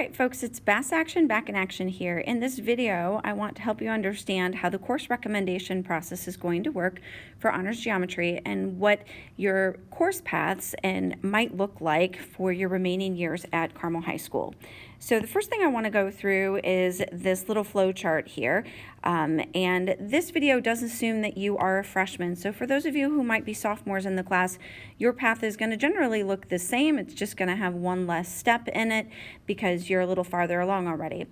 right, folks, it's Bass Action back in action here. In this video, I want to help you understand how the course recommendation process is going to work for honors geometry and what your course paths might look like for your remaining years at Carmel High School. So the first thing I want to go through is this little flow chart here. And this video does assume that you are a freshman. So for those of you who might be sophomores in the class, your path is going to generally look the same. It's just going to have one less step in it because you're a little farther along already.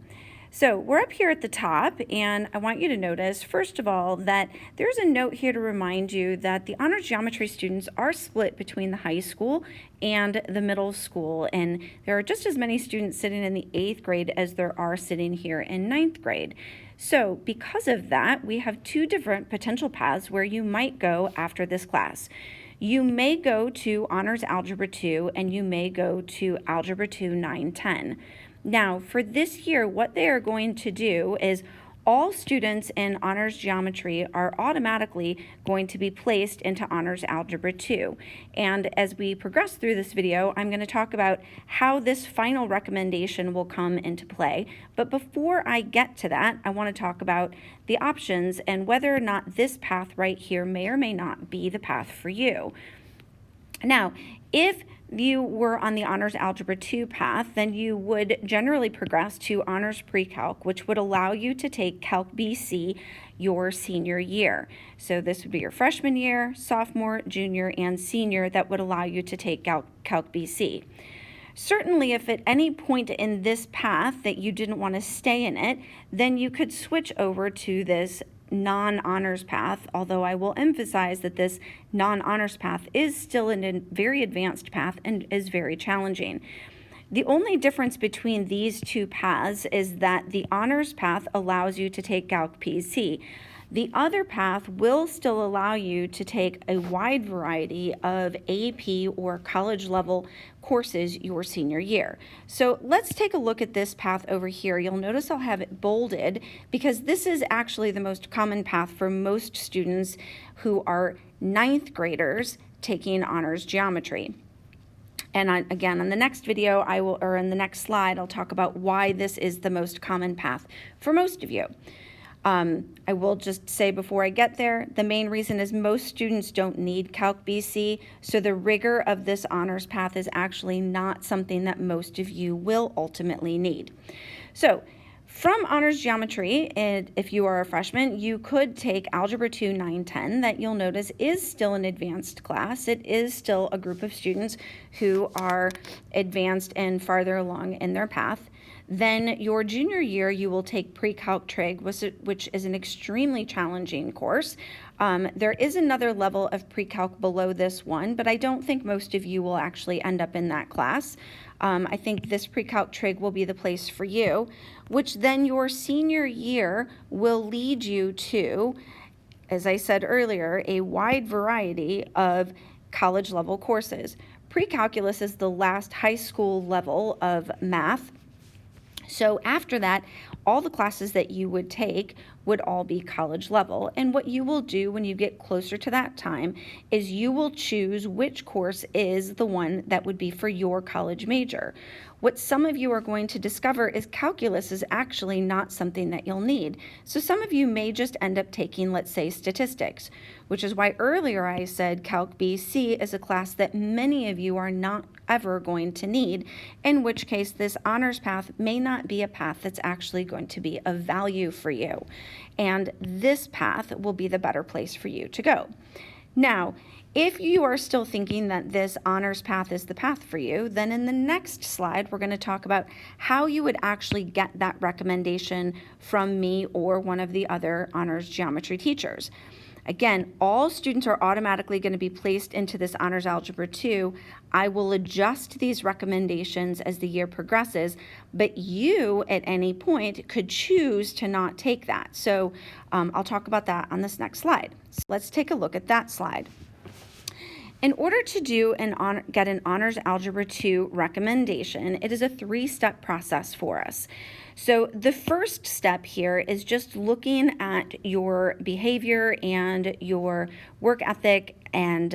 So we're up here at the top, and I want you to notice, first of all, that there's a note here to remind you that the honors geometry students are split between the high school and the middle school, and there are just as many students sitting in the 8th grade as there are sitting here in 9th grade. So because of that, we have two different potential paths where you might go after this class. You may go to Honors Algebra 2, and you may go to Algebra 2 9-10. Now, for this year, what they are going to do is all students in Honors Geometry are automatically going to be placed into Honors Algebra 2. And as we progress through this video, I'm going to talk about how this final recommendation will come into play. But before I get to that, I want to talk about the options and whether or not this path right here may or may not be the path for you. Now, if you were on the Honors Algebra 2 path, then you would generally progress to Honors Pre-Calc, which would allow you to take Calc BC your senior year. So this would be your freshman year, sophomore, junior, and senior that would allow you to take Calc BC. Certainly, if at any point in this path that you didn't want to stay in it, then you could switch over to this non-honors path, although I will emphasize that this non-honors path is still a very advanced path and is very challenging. The only difference between these two paths is that the honors path allows you to take Calc PC. The other path will still allow you to take a wide variety of AP or college level courses your senior year. So let's take a look at this path over here. You'll notice I'll have it bolded because this is actually the most common path for most students who are 9th graders taking honors geometry. And again, on the next video, or in the next slide, I'll talk about why this is the most common path for most of you. I will just say before I get there, the main reason is most students don't need Calc BC, so the rigor of this honors path is actually not something that most of you will ultimately need. So from Honors Geometry, if you are a freshman, you could take Algebra 2 9-10 that you'll notice is still an advanced class. It is still a group of students who are advanced and farther along in their path. Then your junior year, you will take Pre-Calc Trig, which is an extremely challenging course. There is another level of Pre-Calc below this one, but I don't think most of you will actually end up in that class. I think this Pre-Calc Trig will be the place for you, which then your senior year will lead you to, as I said earlier, a wide variety of college level courses. Pre-calculus is the last high school level of math. So after that, all the classes that you would take would all be college level. And what you will do when you get closer to that time is you will choose which course is the one that would be for your college major. What some of you are going to discover is calculus is actually not something that you'll need. So some of you may just end up taking, let's say, statistics, which is why earlier I said Calc BC is a class that many of you are not ever going to need, in which case this honors path may not be a path that's actually going to be of value for you. And this path will be the better place for you to go. Now, if you are still thinking that this honors path is the path for you, then in the next slide, we're going to talk about how you would actually get that recommendation from me or one of the other honors geometry teachers. Again, all students are automatically going to be placed into this Honors Algebra 2. I will adjust these recommendations as the year progresses, but you at any point could choose to not take that. So I'll talk about that on this next slide. So let's take a look at that slide. In order to get an Honors Algebra 2 recommendation, it is a 3-step process for us. So the first step here is just looking at your behavior and your work ethic, and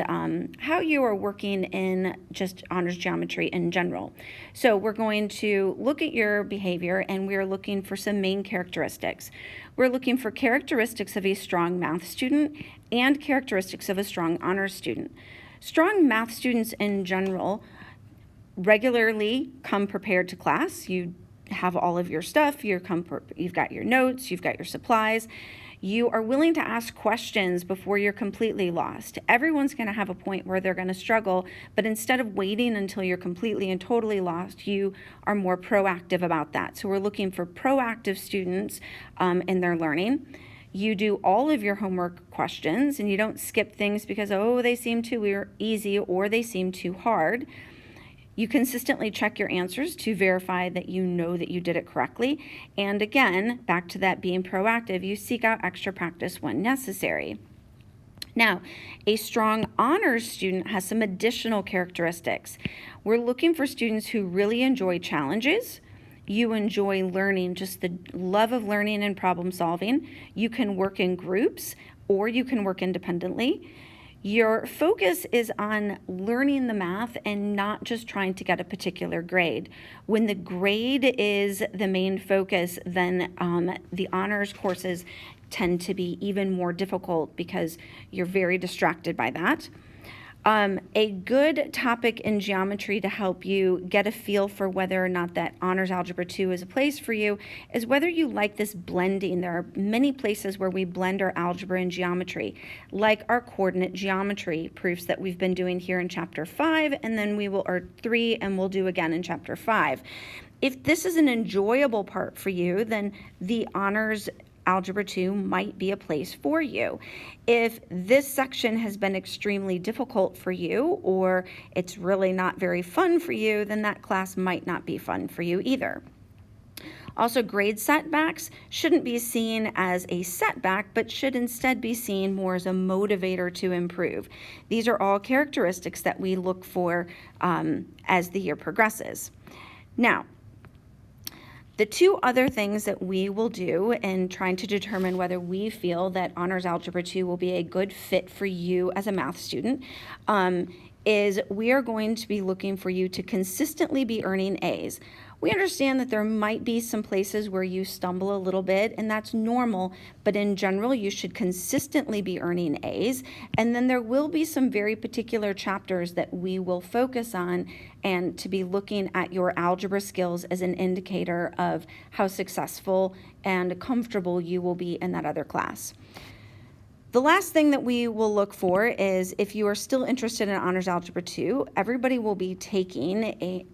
how you are working in just honors geometry in general. So we're going to look at your behavior, and we're looking for some main characteristics. We're looking for characteristics of a strong math student and characteristics of a strong honors student. Strong math students in general regularly come prepared to class. You have all of your stuff, you've got your notes, you've got your supplies. You are willing to ask questions before you're completely lost. Everyone's going to have a point where they're going to struggle, but instead of waiting until you're completely and totally lost, you are more proactive about that. So we're looking for proactive students in their learning. You do all of your homework questions, and you don't skip things because, oh, they seem too easy or they seem too hard. You consistently check your answers to verify that you know that you did it correctly. And again, back to that being proactive, you seek out extra practice when necessary. Now, a strong honors student has some additional characteristics. We're looking for students who really enjoy challenges. You enjoy learning, just the love of learning and problem solving. You can work in groups or you can work independently. Your focus is on learning the math and not just trying to get a particular grade. When the grade is the main focus, then the honors courses tend to be even more difficult because you're very distracted by that. A good topic in geometry to help you get a feel for whether or not that Honors Algebra 2 is a place for you is whether you like this blending. There are many places where we blend our algebra and geometry, like our coordinate geometry proofs that we've been doing here in Chapter 5, and then or 3, and we'll do again in Chapter 5. If this is an enjoyable part for you, then the Honors Algebra 2 might be a place for you. If this section has been extremely difficult for you or it's really not very fun for you, then that class might not be fun for you either. Also, grade setbacks shouldn't be seen as a setback, but should instead be seen more as a motivator to improve. These are all characteristics that we look for as the year progresses. Now, the two other things that we will do in trying to determine whether we feel that Honors Algebra 2 will be a good fit for you as a math student is we are going to be looking for you to consistently be earning A's. We understand that there might be some places where you stumble a little bit, and that's normal, but in general, you should consistently be earning A's. And then there will be some very particular chapters that we will focus on and to be looking at your algebra skills as an indicator of how successful and comfortable you will be in that other class. The last thing that we will look for is if you are still interested in Honors Algebra 2, everybody will be taking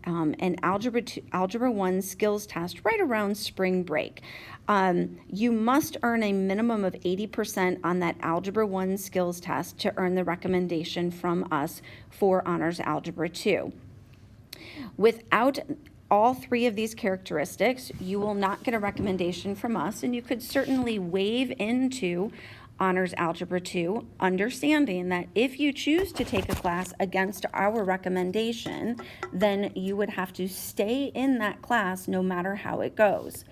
an Algebra 1 skills test right around spring break. You must earn a minimum of 80% on that Algebra 1 skills test to earn the recommendation from us for Honors Algebra 2. Without all three of these characteristics, you will not get a recommendation from us, and you could certainly waive into Honors Algebra 2, understanding that if you choose to take a class against our recommendation, then you would have to stay in that class no matter how it goes.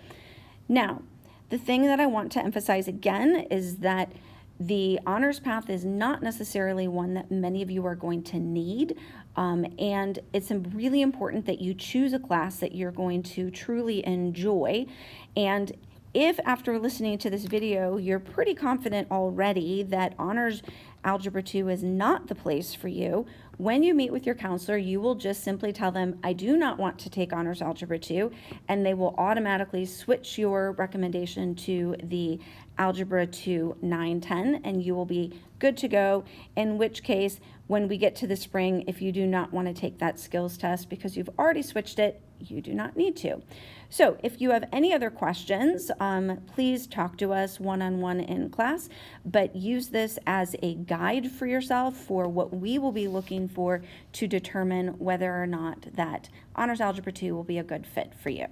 Now, the thing that I want to emphasize again is that the honors path is not necessarily one that many of you are going to need, and it's really important that you choose a class that you're going to truly enjoy. And if after listening to this video, you're pretty confident already that Honors Algebra 2 is not the place for you, when you meet with your counselor, you will just simply tell them, I do not want to take Honors Algebra 2, and they will automatically switch your recommendation to the Algebra 2 9-10, and you will be good to go, in which case, when we get to the spring, if you do not want to take that skills test because you've already switched it, you do not need to. So if you have any other questions, please talk to us one-on-one in class, but use this as a guide for yourself for what we will be looking for to determine whether or not that Honors Algebra 2 will be a good fit for you.